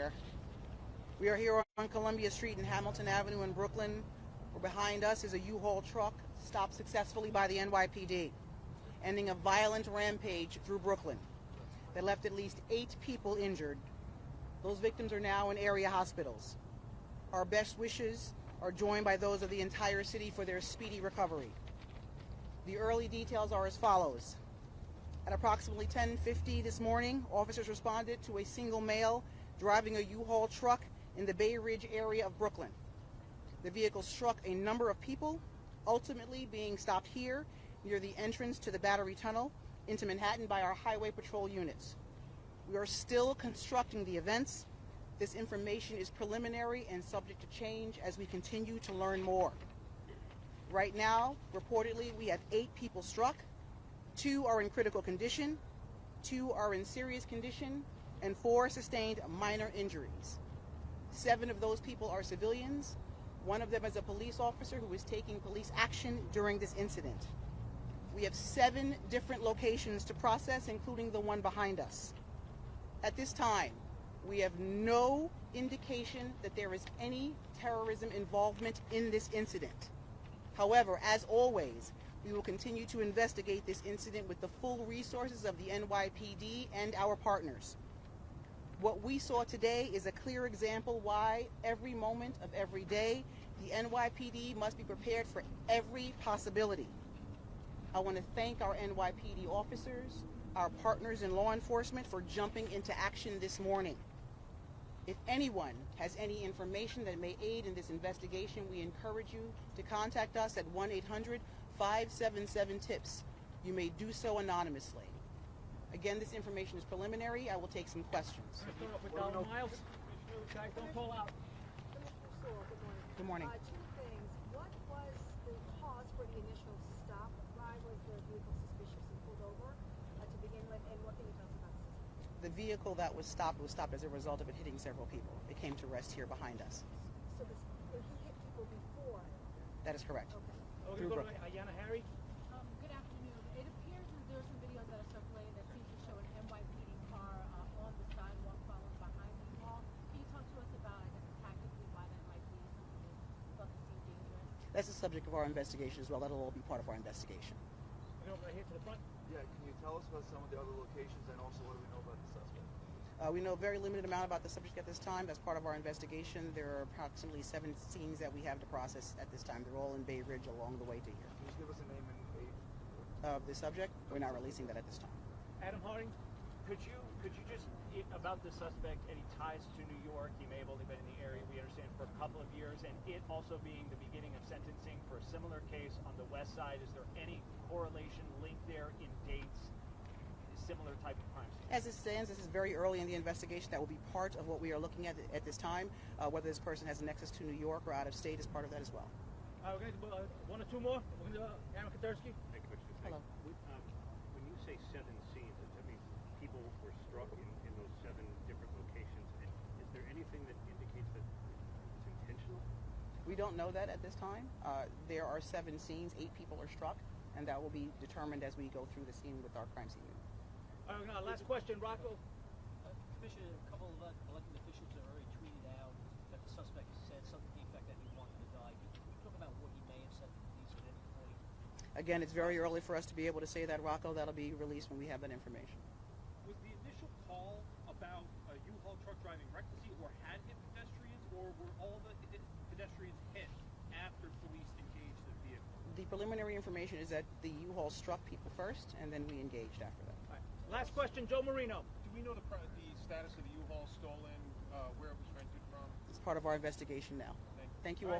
here. We are here on Columbia Street and Hamilton Avenue in Brooklyn, where behind us is a U-Haul truck stopped successfully by the NYPD, ending a violent rampage through Brooklyn that left at least 8 people injured. Those victims are now in area hospitals. Our best wishes are joined by those of the entire city for their speedy recovery. The early details are as follows. At approximately 10:50 this morning, officers responded to a single male driving a U-Haul truck in the Bay Ridge area of Brooklyn. The vehicle struck a number of people, ultimately being stopped here near the entrance to the Battery Tunnel into Manhattan by our Highway Patrol units. We are still constructing the events. This information is preliminary and subject to change as we continue to learn more. Right now, reportedly, we have 8 people struck. 2 are in critical condition, 2 are in serious condition, and 4 sustained minor injuries. 7 of those people are civilians. 1 of them is a police officer who is taking police action during this incident. We have 7 different locations to process, including the one behind us. At this time, we have no indication that there is any terrorism involvement in this incident. However, as always, we will continue to investigate this incident with the full resources of the NYPD and our partners. What we saw today is a clear example why every moment of every day the NYPD must be prepared for every possibility. I want to thank our NYPD officers, our partners in law enforcement for jumping into action this morning. If anyone has any information that may aid in this investigation, we encourage you to contact us at 1-800-577-TIPS. You may do so anonymously. Again, this information is preliminary. I will take some questions. Miles. Don't pull out. Good morning. 2 things. What was the cause for the initial stop? Why was the vehicle suspicious and pulled over to begin with? And what can you tell us about this? The vehicle that was stopped as a result of it hitting several people. It came to rest here behind us. So he hit people before? That is correct. Okay. We're going to go to Ayana Harry. Good afternoon. It appears that there are some videos that are circulating that seem to show an NYPD car on the sidewalk following behind the wall. Can you talk to us about, tactically why that might be? Something that seems dangerous. That's the subject of our investigation as well. That'll all be part of our investigation. We're going to go right here to the front. Yeah, can you tell us about some of the other locations and also what do we know about the suspect? We know a very limited amount about the subject at this time. As part of our investigation, there are approximately 7 scenes that we have to process at this time. They're all in Bay Ridge along the way to here. Can you just give us a name and age? Of the subject, we're not releasing that at this time. Adam Harding, could you just, about the suspect, any ties to New York? He may have only been in the area, we understand, for a couple of years, and it also being the beginning of sentencing for a similar case on the west side. Is there any correlation, link there in dates, similar type of crimes? As it stands, this is very early in the investigation. That will be part of what we are looking at this time. Whether this person has a nexus to New York or out of state is part of that as well. We're going to do 1 or 2 more. We're going to do Aaron Katersky. Thank you, Mr. Hello. When you say 7 scenes, does that mean people were struck in those 7 different locations? And is there anything that indicates that it's intentional? We don't know that at this time. There are 7 scenes, 8 people are struck, and that will be determined as we go through the scene with our crime scene unit. Last question, Rocco. Commissioner, a couple of elected officials have already tweeted out that the suspect said something to the effect that he wanted to die. Can you talk about what he may have said to police at any point? Again, it's very early for us to be able to say that, Rocco. That'll be released when we have that information. Was the initial call about a U-Haul truck driving recklessly or had hit pedestrians, or were all the pedestrians hit after police engaged the vehicle? The preliminary information is that the U-Haul struck people first, and then we engaged after that. Last question, Joe Marino. Do we know the status of the U-Haul stolen, where it was rented from? It's part of our investigation now. Thank you all